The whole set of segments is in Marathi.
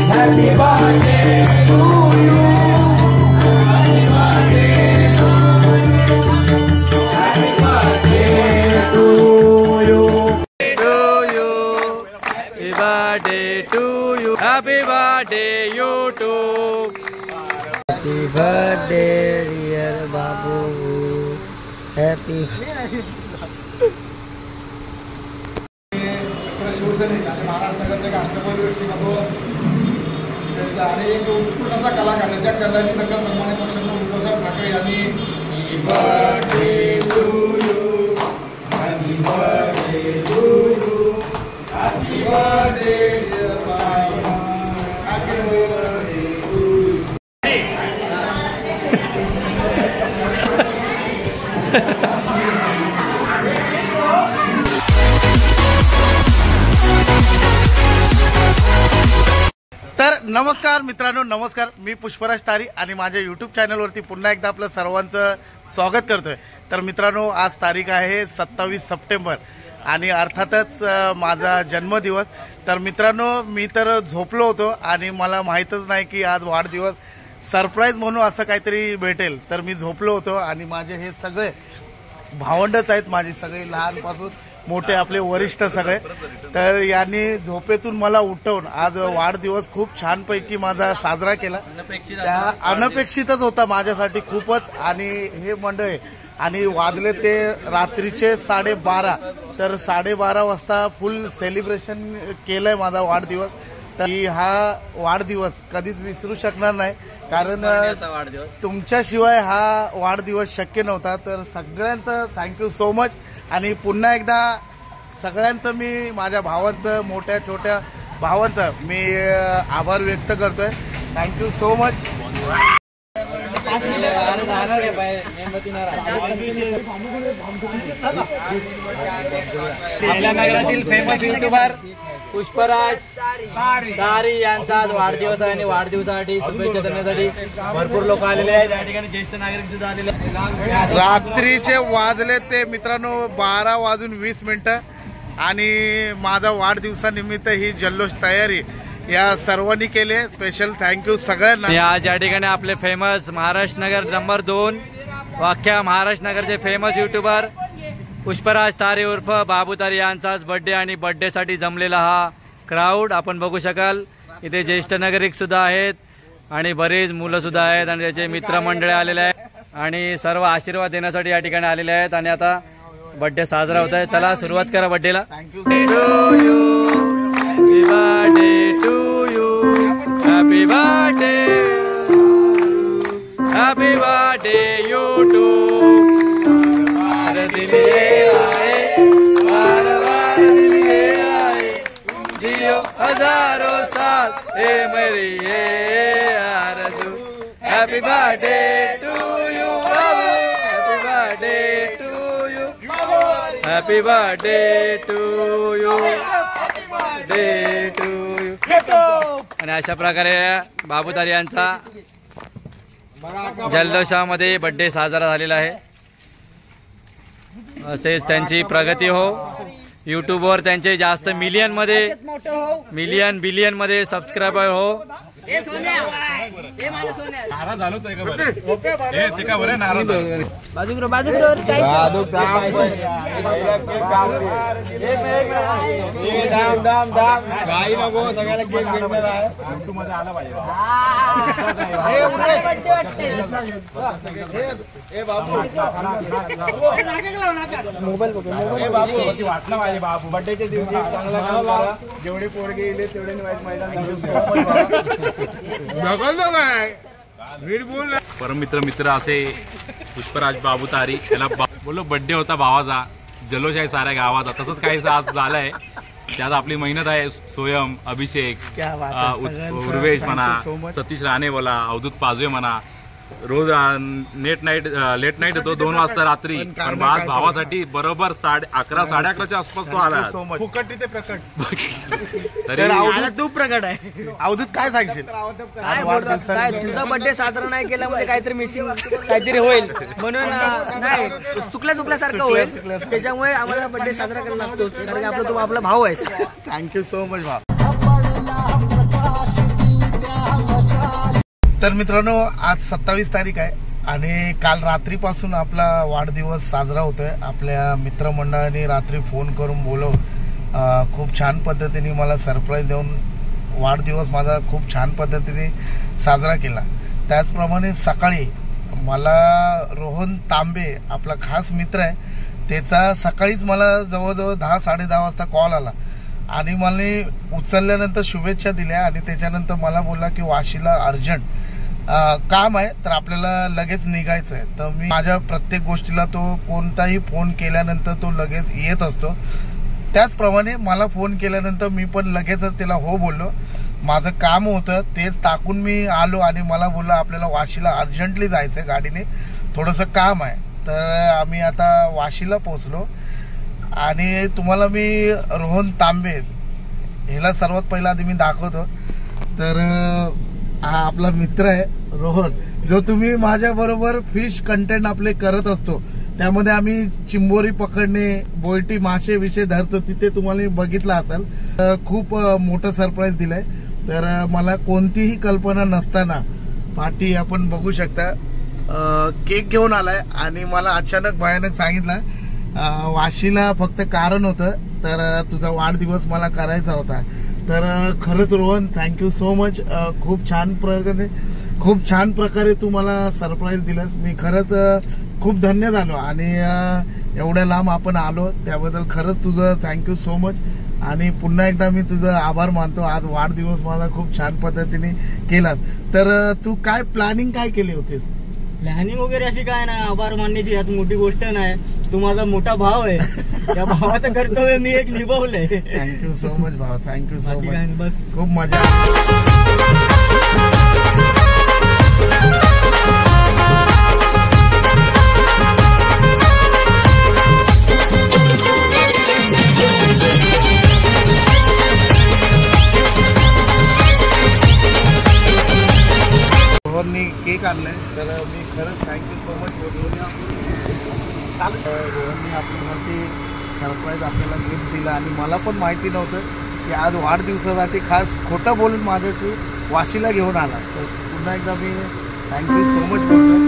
Happy birthday to you. Happy birthday to you. Happy birthday to you. Happy birthday to you. Happy birthday you too. Happy birthday dear Babu. Happy शिवसेनेचा आणि महाराष्ट्राचे राष्ट्रपती व्यक्तिमत्व त्यांचा आणि एक उत्कृष्ट असा कलाकार ज्या कलाची दखल सन्मान्य पक्षांना उद्धवसाहेब ठाकरे यांनी happy birthday to you happy birthday to you happy birthday dear Baba happy birthday to तर नमस्कार मित्रांनो, नमस्कार. मी पुष्पराज तारी आणि माझ्या यूट्यूब चॅनलवरती पुन्हा एकदा आपलं सर्वांचं स्वागत करतोय. तर मित्रांनो, आज तारीख आहे 27 सप्टेंबर आणि अर्थातच माझा जन्मदिवस. तर मित्रांनो, मी तर झोपलो होतो आणि मला माहीतच नाही की आज वाढदिवस सरप्राईज म्हणून असं काहीतरी भेटेल. तर मी झोपलो होतो आणि माझे हे सगळे भावंडच आहेत, माझे सगळे लहानपासून मोठे आपले वरिष्ठ सगळे. तर यांनी झोपेतून मला उठवून आज वाढदिवस खूप छानपैकी माझा साजरा केला. त्या अनपेक्षितच होता माझ्यासाठी खूपच. आणि हे मंडळ आणि वाजले ते रात्रीचे 12:30. तर 12:30 वाजता फुल सेलिब्रेशन केलंय माझा वाढदिवस. तर हा वाढदिवस कधीच विसरू शकणार नाही, कारण तुमच्याशिवाय हा वाढदिवस शक्य नव्हता. तर सगळ्यांचं थँक्यू सो मच. आणि पुन्हा एकदा सगळ्यांचं मी माझ्या भावांचं, मोठ्या छोट्या भावांचं मी आभार व्यक्त करतोय. Thank you so much. आपल्या नगरातील फेमस युट्यूबर पुष्पराज तारी यांचा आज वाढदिवस आहे आणि वाढदिवसासाठी शुभेच्छा देण्यासाठी भरपूर लोक आलेले आहेत. या ठिकाणी ज्येष्ठ नागरिक सुद्धा आलेले आहेत. रात्रीचे वाजले ते मित्रांनो 12:20 आणि माझा वाढदिवसानिमित्त ही जल्लोष तयारी या सर्वांनी केले. स्पेशल थँक्यू सगळ्यांना. आज या ठिकाणी आपले फेमस महाराष्ट्र नगर नंबर 2 अख्ख्या महाराष्ट्र नगरचे फेमस युट्यूबर पुष्पराज तारी उर्फ बाबू तारी यांचाच बर्थडे आणि बर्थडे साठी जमलेला हा क्राऊड आपण बघू शकाल. इथे ज्येष्ठ नागरिक सुद्धा आहेत आणि बरेच मुलं सुद्धा आहेत आणि त्याचे मित्रमंडळी आलेले आहेत आणि सर्व आशीर्वाद देण्यासाठी या ठिकाणी आलेले आहेत. आणि आता बर्थडे साजरा होत आहे. चला सुरुवात करा बर्थडेला. Thank you. Happy birthday to you. Happy birthday. Happy birthday you too. जियो हजारों साल हे मेरी ये आरज़ू. Happy birthday to you. Happy birthday to you. Happy birthday to you. Day to you. आणि अशा प्रकारे बाबू तारी यांचा जल्लोषामध्ये बर्थडे साजरा झालेला आहे. असेच त्यांची प्रगती हो. यूट्यूबवर त्यांचे जास्त मिलियन बिलियन मध्ये सबस्क्रायबर हो. वाटलं माझे बाबू बर्थडेच्या दिवशी चांगला जेवढे पोरगे येले तेवढे मैदान. परममित्र असे पुष्पराज बाबू तारी याला बोललो बर्थडे होता भावाचा, जल्लोष आहे साऱ्या गावाचा. तसंच काही आज झालंय. त्यात आपली मेहनत आहे. सोयम, अभिषेक, उर्वेश म्हणा, सतीश राणे बोला, अवधूत पाजवे म्हणा, रोज लेट नाईट येतो 2 वाजता रात्री. पण आज भावासाठी बरोबर 11:30 11:30च्या आसपास तो आला. फुकट तिथे प्रकट. तरी तू प्रकट आहे. अवधूत काय सांगशील? तुझा बर्थडे साजरा नाही केला म्हणजे काहीतरी मिसिंग काहीतरी होईल म्हणून नाही चुकल्यासारखं होईल. त्याच्यामुळे आम्हाला बर्थडे साजरा करायला लागतो कारण आपला भाऊ आहे. थँक्यू सो मच भाऊ. तर मित्रांनो आज 27 तारीख आहे आणि काल रात्रीपासून आपला वाढदिवस साजरा होतोय. आपल्या मित्रमंडळाने रात्री फोन करून खूप छान पद्धतीने मला सरप्राईज देऊन वाढदिवस माझा खूप छान पद्धतीने साजरा केला. त्याचप्रमाणे सकाळी मला रोहन तांबे आपला खास मित्र आहे, त्याचा सकाळीच मला जवळजवळ 10-10:30 वाजता कॉल आला आणि मला उचलल्यानंतर शुभेच्छा दिल्या आणि त्याच्यानंतर मला बोलला की वाशीला अर्जंट काम आहे तर आपल्याला लगेच निघायचं आहे. तर मी माझ्या प्रत्येक गोष्टीला तो कोणताही फोन केल्यानंतर तो लगेच येत असतो. त्याचप्रमाणे मला फोन केल्यानंतर मी पण लगेचच त्याला हो बोललो. माझं काम होतं तेच टाकून मी आलो आणि मला बोलला आपल्याला वाशीला अर्जंटली जायचं आहे, गाडीने थोडंसं काम आहे. तर आम्ही आता वाशीला पोचलो आणि तुम्हाला मी रोहन तांबे ह्याला सर्वात पहिला आधी मी दाखवतो. तर हा आपला मित्र आहे रोहन, जो तुम्ही माझ्याबरोबर फिश कंटेंट आपले करत असतो त्यामध्ये आम्ही चिंबोरी पकडणे, बोयटी मासे विषय धरतो, तिथे तुम्हाला बघितलं असेल. खूप मोठं सरप्राईज दिलंय. तर मला कोणतीही कल्पना नसताना पाठी आपण बघू शकता केक घेऊन आलाय आणि मला अचानक भयानक सांगितलं वाशीला फक्त कारण होतं तर तुझा वाढदिवस मला करायचा होता. तर खरंच रोहन थँक्यू सो मच. खूप छान प्रकारे तू मला सरप्राईज दिलंस. मी खरंच खूप धन्य झालो आणि एवढ्या लांब आपण आलो त्याबद्दल खरंच तुझं थँक्यू सो मच. आणि पुन्हा एकदा मी तुझं आभार मानतो. आज वाढदिवस माझा खूप छान पद्धतीने केलास. तर तू काय प्लॅनिंग काय केली होतीस? प्लॅनिंग वगैरे अशी काय नाही, आभार मानण्याची यात मोठी गोष्ट नाही. तू माझा मोठा भाव आहे, त्या भावाचं कर्तव्य मी एक निभावलंय. थँक्यू सो मच भाऊ, थँक्यू सो मच. बस खूप मजा. रोहननी केक आणलाय तर मी खरंच थँक्यू सो मच. रोहननी आपल्यासाठी सरप्राईज आपल्याला गिफ्ट दिलं आणि मला पण माहिती नव्हतं की आज वाढदिवसासाठी खास खोटं बोलून माझ्याशी वाशीला घेऊन आला. तर पुन्हा एकदा मी थँक्यू सो मच बोलतो.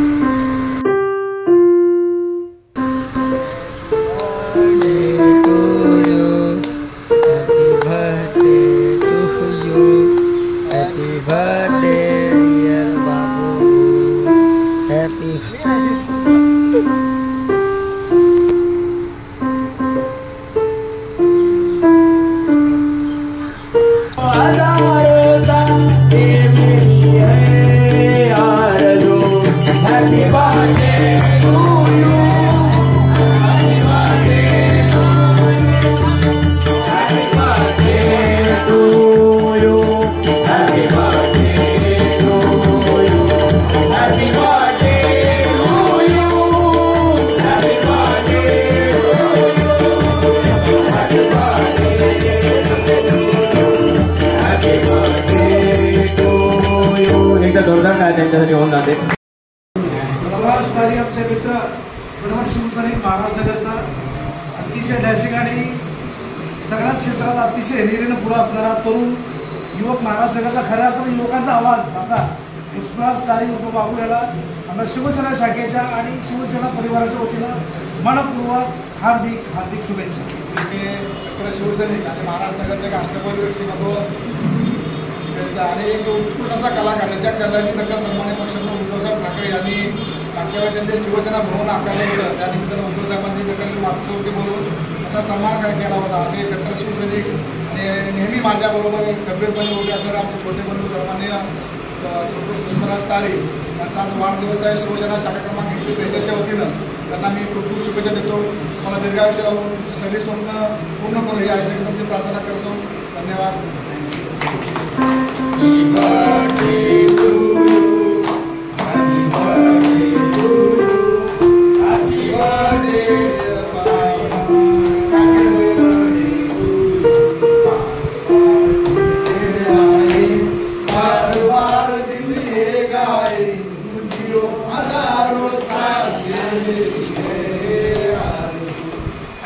त्यांच्यासाठी होऊन जाते. आमचे मित्र गणवट शिवसैनिक महाराजनगरचा अतिशय डॅशिंग आणि सगळ्याच क्षेत्रात अतिशय हिरिरीनं पुढे असणारा तरुण युवक महाराजनगरचा खऱ्या अर्थाने युवकांचा आवाज असा पुष्पराज तारी उर्फ बाबू याला आम्हाला शिवसेना शाखेच्या आणि शिवसेना परिवाराच्या वतीनं मनपूर्वक हार्दिक शुभेच्छा. शिवसैनिक आणि महाराजनगरचे अष्टपैलू व्यक्तिमत्व आणि एक उत्कृष्ट असा कलाकार याच्या कलाची दखल सन्मान्य पक्षप्रमुख उद्धवसाहेब ठाकरे यांनी मागच्या वेळेस त्यांचे शिवसेना भवन आकारलं होतं. त्या निमित्तानं उद्धवसाहेबांनी दखल मागचवरती बोलून आता सन्मान केला होता. असे कट्टर शिवसैनिक नेहमी माझ्याबरोबर गंभीरपणे उभे असणारे आमचे छोटे बंधू सन्मान्य पुष्पराज तारे यांचा आज वाढदिवस आहे. शिवसेना शाखा क्रमांक 143च्या वतीनं त्यांना मी खूप खूप शुभेच्छा देतो. मला दीर्घायुष्य लावून सगळी स्वप्न पूर्ण करू ही आयोजकांची प्रार्थना करतो. धन्यवाद. Happy birthday to you. Happy birthday to you. Happy birthday, Happy birthday to you. बार बार दिल ये गाए जियो हजारों साल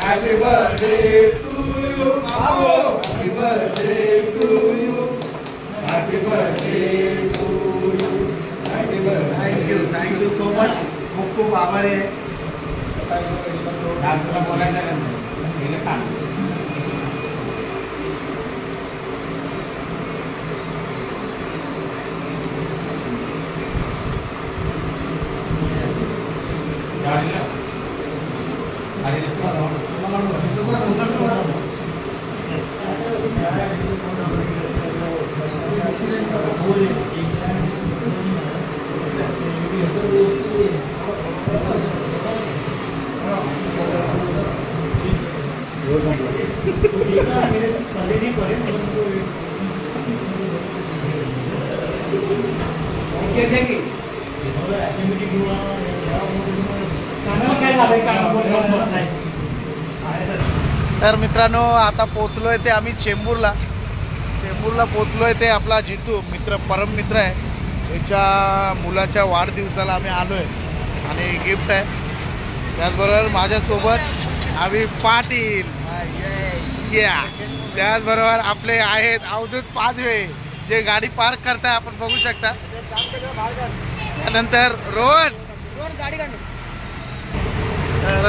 Happy birthday to you. Happy birthday to you. Happy birthday to you. Much. खूप खूप आभारी आहे. तर मित्रांनो आता पोचलोय ते आम्ही चेंबूरला पोचलोय. ते आपला जितू मित्र परम मित्र आहे, त्याच्या मुलाच्या वाढदिवसाला आम्ही आलोय आणि गिफ्ट आहे. त्याचबरोबर माझ्यासोबत आम्ही पाटील, त्याचबरोबर आपले आहेत अवधूत पाचवे जे गाडी पार्क करताय आपण बघू शकता. त्यानंतर रोहन. तर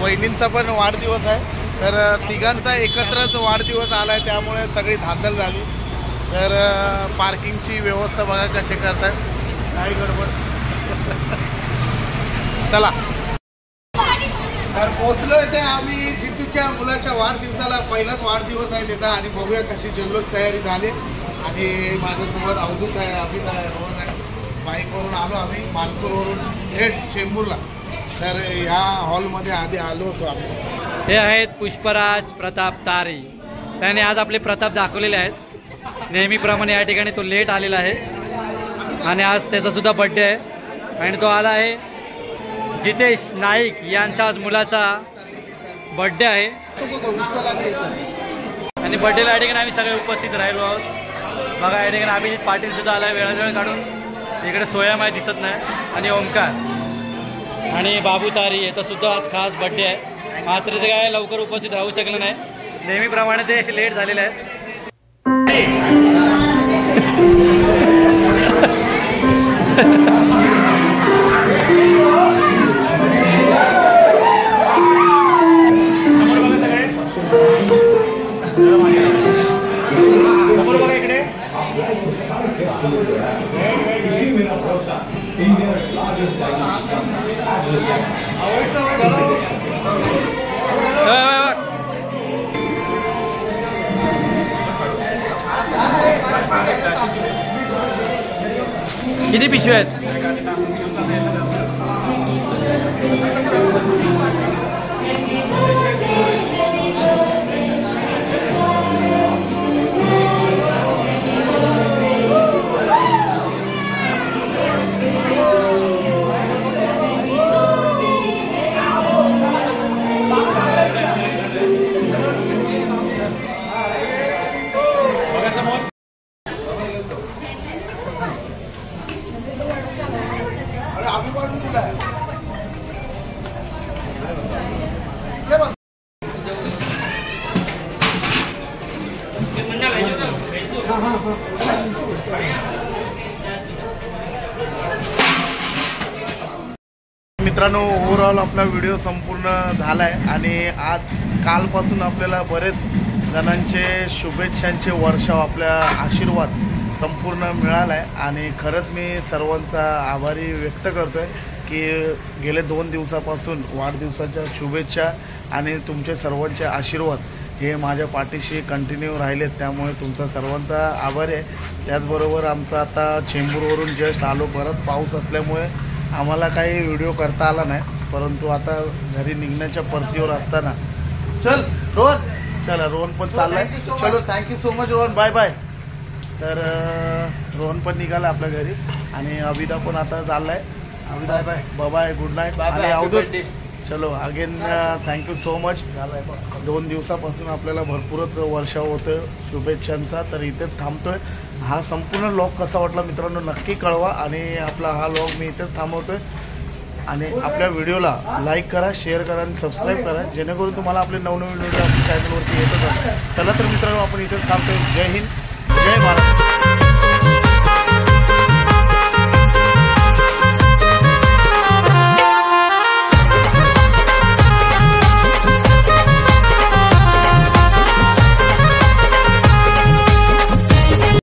वहिनींचा पण वाढदिवस आहे, तर तिघांचा एकत्रच वाढदिवस आलाय, त्यामुळे सगळी धांदल झाली. तर पार्किंगची व्यवस्था बघा कशी करताय, काय गडबड. चला तर पोचलोय ते आम्ही जितूच्या मुलाच्या वाढदिवसाला. पहिलाच वाढदिवस आहे त्याचा आणि बघूया कशी जल्लोष तयारी झाली. आणि माझ्यासोबत अवधूत आहे, अभित आहे, रोहन आहे. बाईकवरून आलो आम्ही मानपूरवरून थेट चेंबूरला. तर ह्या हॉलमध्ये आधी आलो होतो आम्ही. हे आहेत पुष्पराज प्रताप तारी. त्याने आज आपले प्रताप दाखवलेले आहेत. नेहमीप्रमाणे या ठिकाणी तो लेट आलेला आहे आणि आज त्याचा सुद्धा बर्थडे आहे आणि तो आला आहे. जितेश नाईक यांचा आज मुलाचा बर्थडे आहे आणि बर्थडेला या ठिकाणी आम्ही सगळे उपस्थित राहिलो आहोत. बघा या ठिकाणी अभिजित पाटील सुद्धा आला वेळ काढून. इकडे सोयाम आहे, दिसत नाही, आणि ओमकार आणि बाबू तारी याचा सुद्धा आज खास बर्थडे आहे. मात्र ते काय लवकर उपस्थित राहू शकलं नाही, नेहमीप्रमाणे ते लेट झालेले आहेत. किती पिशव्या आहेत? मित्रांनो, ओव्हरऑल आपला व्हिडिओ संपूर्ण झाला आहे आणि आज कालपासून आपल्याला बरेच जणांचे शुभेच्छांचे वर्षाव, आपल्या आशीर्वाद संपूर्ण मिळाला आहे आणि खरंच मी सर्वांचा आभारी व्यक्त करतो आहे की गेले 2 दिवसापासून वाढदिवसाच्या शुभेच्छा आणि तुमचे सर्वांचे आशीर्वाद हे माझ्या पाठीशी कंटिन्यू राहिलेत, त्यामुळे तुमचा सर्वांचा आभार आहे. त्याचबरोबर आमचा आता चेंबूरवरून जस्ट आलो, परत पाऊस असल्यामुळे आम्हाला काही व्हिडिओ करता आला नाही, परंतु आता घरी निघण्याच्या परतीवर असताना चल रोहन, चला रोहन पण चाललाय. चलो thank you so much Rohan, bye bye. तर रोहन पण निघाला आपल्या घरी आणि अविदा पण आता चाललाय. Avida bye bye, good night. आणि अवधूत चलो अगेन थँक्यू सो मच. 2 दिवसापासून आपल्याला भरपूरच वर्षाव होतं शुभेच्छांचा, तर इथेच थांबतोय. हा संपूर्ण लॉग कसा वाटला मित्रांनो नक्की कळवा आणि आपला हा लॉग मी इथेच थांबवतोय. आणि आपल्या व्हिडिओला लाईक करा, शेअर करा आणि सबस्क्राईब करा, जेणेकरून तुम्हाला आपले नवनवीन व्हिडिओ आपल्या चॅनलवरती येतच असतात. चला तर मित्रांनो आपण इथेच थांबतोय. जय हिंद, जय भारत.